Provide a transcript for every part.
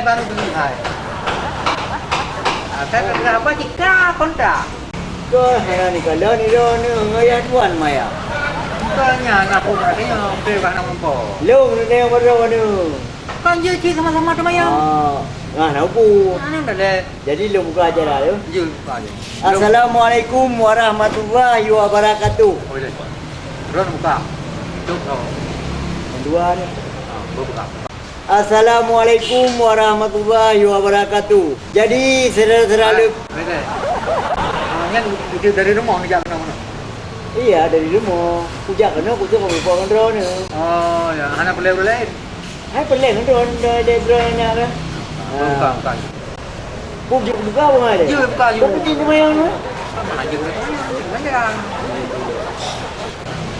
baru beli. Ada apa jika kontra? Ke hera ni kalau ni ngaya tuan maya. Tanya nak pun katanya bebas nak mampu. Long ni baru ni. Kan je cik sama-sama tu mayang. Nak aku. Mana dah le? Jadi lu buka aja lah. Je buka je. Assalamualaikum warahmatullahi wabarakatuh. Oh dah. Ron buka. Tuk kau. Yang dua ni. Buka. Assalamualaikum warahmatullahi wabarakatuh. Jadi saudara-saudara lu. Betul. Yang itu dari rumah ni jangan mana. Iya dari rumah. Pujak kena aku tu kau buat drone ni. Oh ya, anak boleh lain. Hai peleng drone dari drone ni kan. Buka. Pujak buka apa ada? Je buka je. Kau pergi rumah yang ni. Mana je. Mana.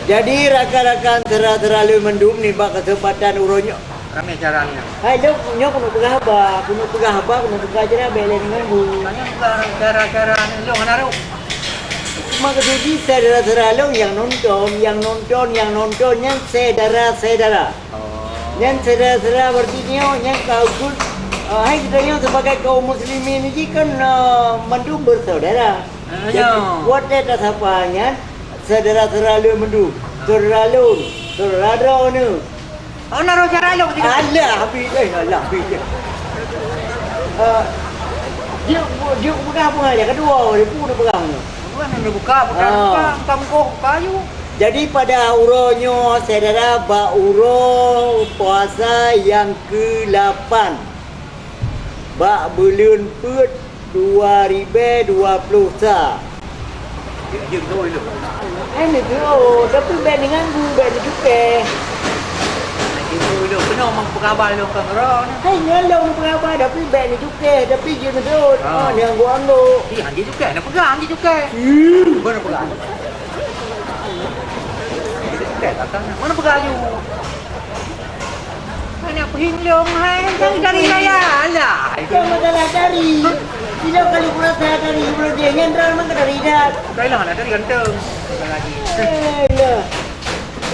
Jadi rakan-rakan terlalu mendum ni bak kesempatan uronyo. Kami caranya. Hai dok, nyok kena pegang apa? Kena pegang apa? Kena pegang aja dah belen dengan bu. Tanya cara-cara ni lo mana ro? Maka jadi saudara-saudara lo yang nonton yang saudara-saudara. Yang saudara-saudara berarti yang kau pun hai kita yang sebagai kaum muslimin ini kan mendum bersaudara. Jadi buat data sapanya saudara-saudara lo mendum. Saudara ni. Oh naro cara lo ketika. Allah habis. Dia pegang apa aja kedua dia pun pegang. Bukan nak buka kamu kayu. Jadi pada uronyo saudara ba uro puasa yang ke-8. Ba bulan Put 2020 sa. Dia tu itu. Ini tu tapi ben dengan ben juga. Itu kena mang pengabar lo kan ron. Hai nyalong pengabar tapi ben juga tapi je medut. Ni yang gua ando. Dia juga nak pegang dia juga. Benar pegang. Mana pegang you? Mana penghilong hai jangan dari saya alah. Kau masalah dari. Bila kali pula saya dari bro dia nyendral mang dari dah. Kailah nak dari ganteng. Lagi. Lah.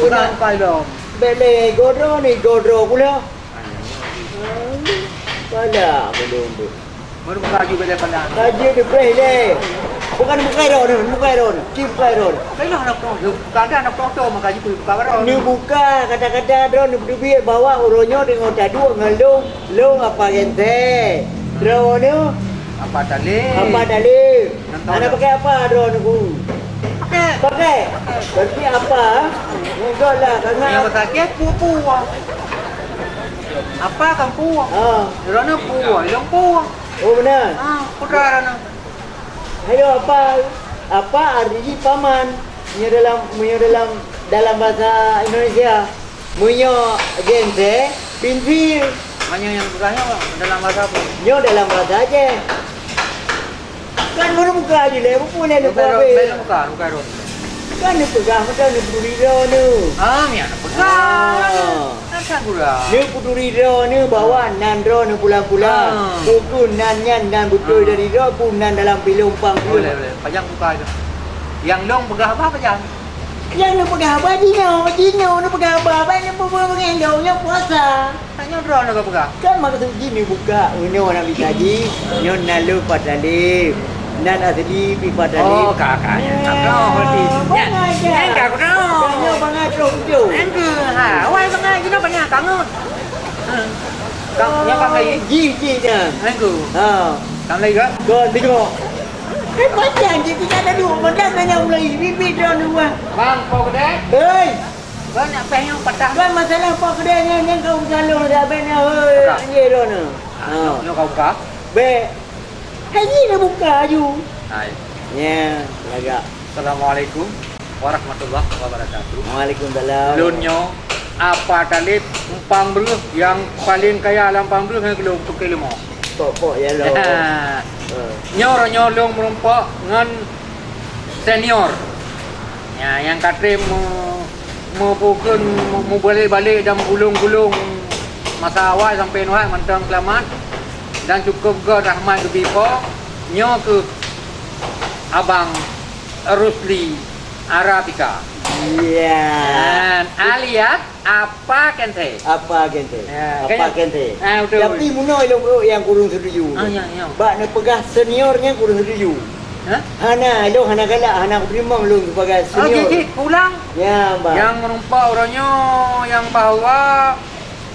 Kurang kalau. Bele godro pula. Pala belum tu. Baru baju beda pandang. Kaji di play Bukan bukai ron. Cip bukai ron. Kailah nak pro. Kadang nak pro maka ji buka ron. Ni buka kata-kata ron ni biar bawa uronyo dengan tadu ngelung apa gente. Ron ni Apa tali? Ana pakai apa ron ku? Pakai. Berarti apa? Enggak lah karena yang sakit puah. Apa kan puah? Rana puah, yang puah. Oh benar. Putra rana. Ayo apa arti paman? Munyo dalam bahasa Indonesia. Munyo gente pinfil. Hanya yang bukannya dalam bahasa apa? Nyo dalam bahasa aja. Kan baru buka aja le, boleh le Bukan ron. Kan ni pegang macam ni puturi ni. Ni anak pegang. Kan gula. Ni puturi ni bawa nan ni pulang-pulang. Buku nan betul dari pun nan dalam pilumpang. Boleh. Pajang buka itu. Yang long pegang apa pajang? Yang ni pegang apa Dino ni pegang apa ni pengendongnya puasa. Tanya ron nak pegang. Kan maksud gini buka. Ini orang bisa ji. Nyo nalu padalip. Nan asli pi padalip. Oh kakaknya. Berarti. Enggak aku tahu. Nyo bangat tu. Enggak. Wai bangat kita banyak kangen. Yang kang lagi. Ji dah. Enggak. Kang lagi ke? Gon tengok. Kan macam je kita ada dua macam banyak mulai bibit dah dua. Bang, kau kedai? Hei, Banyak peh yang patah. kan masalah apa kedainya yang kau galung dah benar hei. Ye dah ni. Yo kau buka. Be. Hari ni buka aju. Hai. Ya, agak. Assalamualaikum warahmatullahi wabarakatuh. Waalaikumsalam. Lunyo apa talit umpang beruh yang paling kaya alam pang beruh yang kelung tukil limo. Pok ya lo. Nyor nyolong merompak ngan senior. Ya, yang kata mau balik-balik dan gulung-gulung masa awal sampai nuai mantang selamat dan cukup ke rahmat ke bipo nyo ke abang Rusli Arabica. Ya. Dan alias apa kente? Apa gente? Ya, Apa kayaknya- gente? betul. Tapi munoi yang kurang setuju. Ya. Bak nak pegah seniornya kurang setuju. Hah? Hana galak, hana aku primang lu sebagai Oh, senior. jadi pulang. Ya, Mbak. Yang menumpang orangnya yang bawa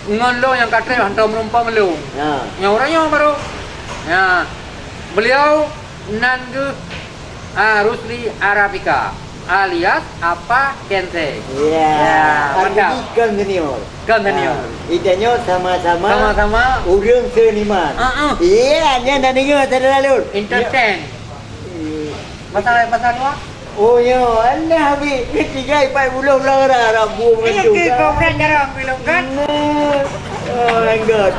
ngon lo yang kata hantar menumpang lo. Ha. Yang orangnya baru. Ya. Beliau Nandu Rusli Arabica alias apa kente. Ya. mantap. Arti kan senior. Kan senior. Itanya sama-sama Sama-sama urang seniman. Iya, nya dah dengar saudara Lur. entertain. Pasal luar? Oh yo, Allah habis 3-4 bulan lara buang itu. Jarang film kan? Oh my god.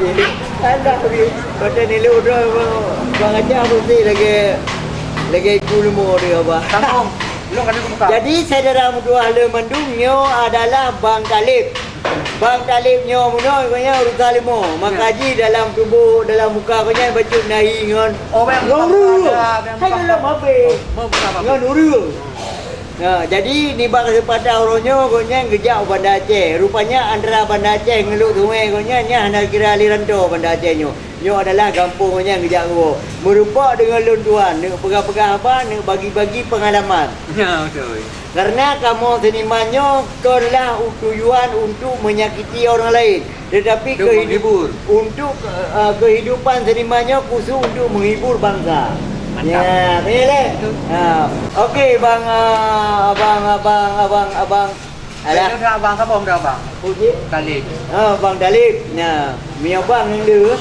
Allah habis pada ni lu dah bang aja mesti lagi kulmo dia bah. Tanggung. Lu kan buka. Jadi saudara Mudua Lemandungnya adalah Bang Talib. Bang Talib nyo munoi kanya urutan limo. Makaji dalam tubuh dalam muka kanya baju nahi ngon. Oh, yang Nguru. buka. Hai dalam habis. Mau buka apa? Ngon uru. Nah, jadi ni bang kesempatan orangnya kanya gejak Banda Aceh. Rupanya antara Banda Aceh ngeluk sungai kanya nya hana kira aliranto Banda Aceh nyo. Nyo adalah kampung kanya gejak go. Merupak dengan lun tuan, nak pegah-pegah apa, nak bagi-bagi pengalaman. Ya, betul. Karena kamu senimannya kau adalah tujuan untuk menyakiti orang lain. Tetapi Untuk menghibur. untuk kehidupan senimannya khusus untuk menghibur bangsa. Mantap. Ya, boleh. Okey bang abang. Alah. Dah abang siapa dah abang? Puji. Talib. Bang Dalib. Nah, mia bang yang dia.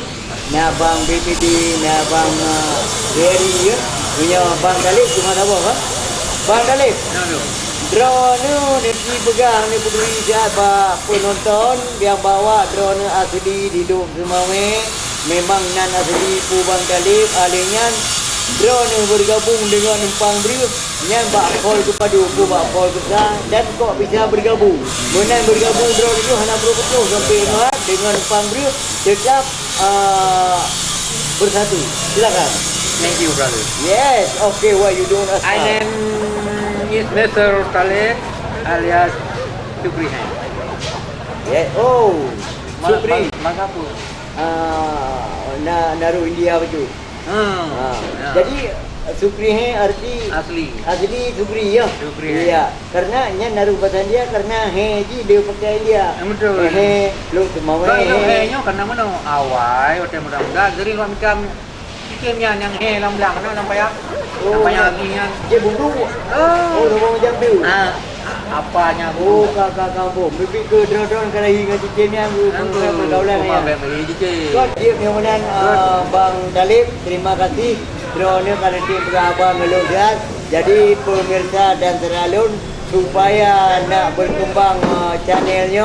Nah, bang BPD, nah bang Gary ya. Punya bang Dalib cuma apa kan? Bang Dalib. Nah, Drone ni pegang ni peduli siapa penonton yang bawa drone asli hidup semua memang nan asli Pubang Talib alingan drone bergabung dengan numpang berius nyan bak call kepada ku bak call kita dan kok bisa bergabung menan bergabung drone itu hanya betul sampai emak dengan numpang berius tetap bersatu. Silakan. thank you brother. Yes, okay, what you doing? I name is Mr. Talib alias Supri Hen. Yeah. Oh, Supri. Magapu. Naruh India betul. Ya. Jadi Supri he arti Asli. Supri ya. Supri he. Iya. Karena nya naruh bahasa dia karena he ji dia pakai dia. Betul. He lu semua Kalau he. henya karena mana awai hotel mudah-mudah jadi lu macam sikimnya yang he lam-lam mana nampak ya? Nampak yang yang Dia bumbu. Oh, rumah macam tu. apanya Oh, kakak kampung. Lebih ke drone-drone kalau ingat cikirnya pergaulan ya. Kau dia yang mana Bang Talib, terima kasih. Drone kalau dia berabang ngelugas. Jadi pemirsa dan teralun supaya nak berkembang channelnya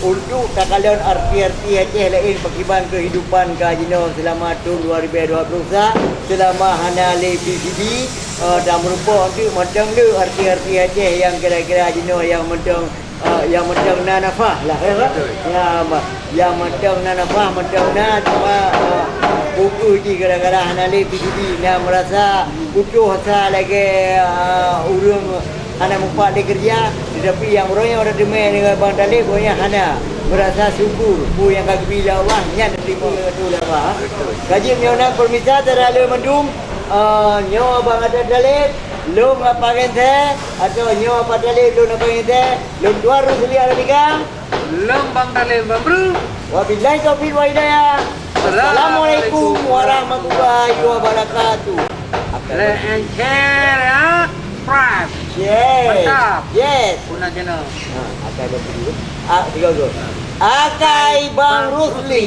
untuk takalon arti-arti Aceh lain pakiban kehidupan kajino selama tahun 2020 selama hana le PCB dan merupakan tu macam tu arti-arti Aceh yang kira-kira jino yang macam nanafah lah ya yang macam nanafah macam na cuma buku ji gara-gara hana le PCB na merasa butuh asa lagi urang hana mupak dia kerja tetapi yang orangnya orang demai dengan Bang Talib pokoknya hana merasa syukur bu yang kaki bila Allah nya terima tu lah Pak. Kaji menyonang permisa terlalu mendung nyo Abang ada Talib lu ngapain teh atau nyo apa Talib lu ngapain teh lu dua Rusli Arabica Lem Bang Talib Bro. wabillahi taufiq wa hidayah. Assalamualaikum warahmatullahi wabarakatuh. Like and share ya. Subscribe. Yes. Mantap. Yes. Guna channel. Akai Bang Rusli. Akai Bang Rusli.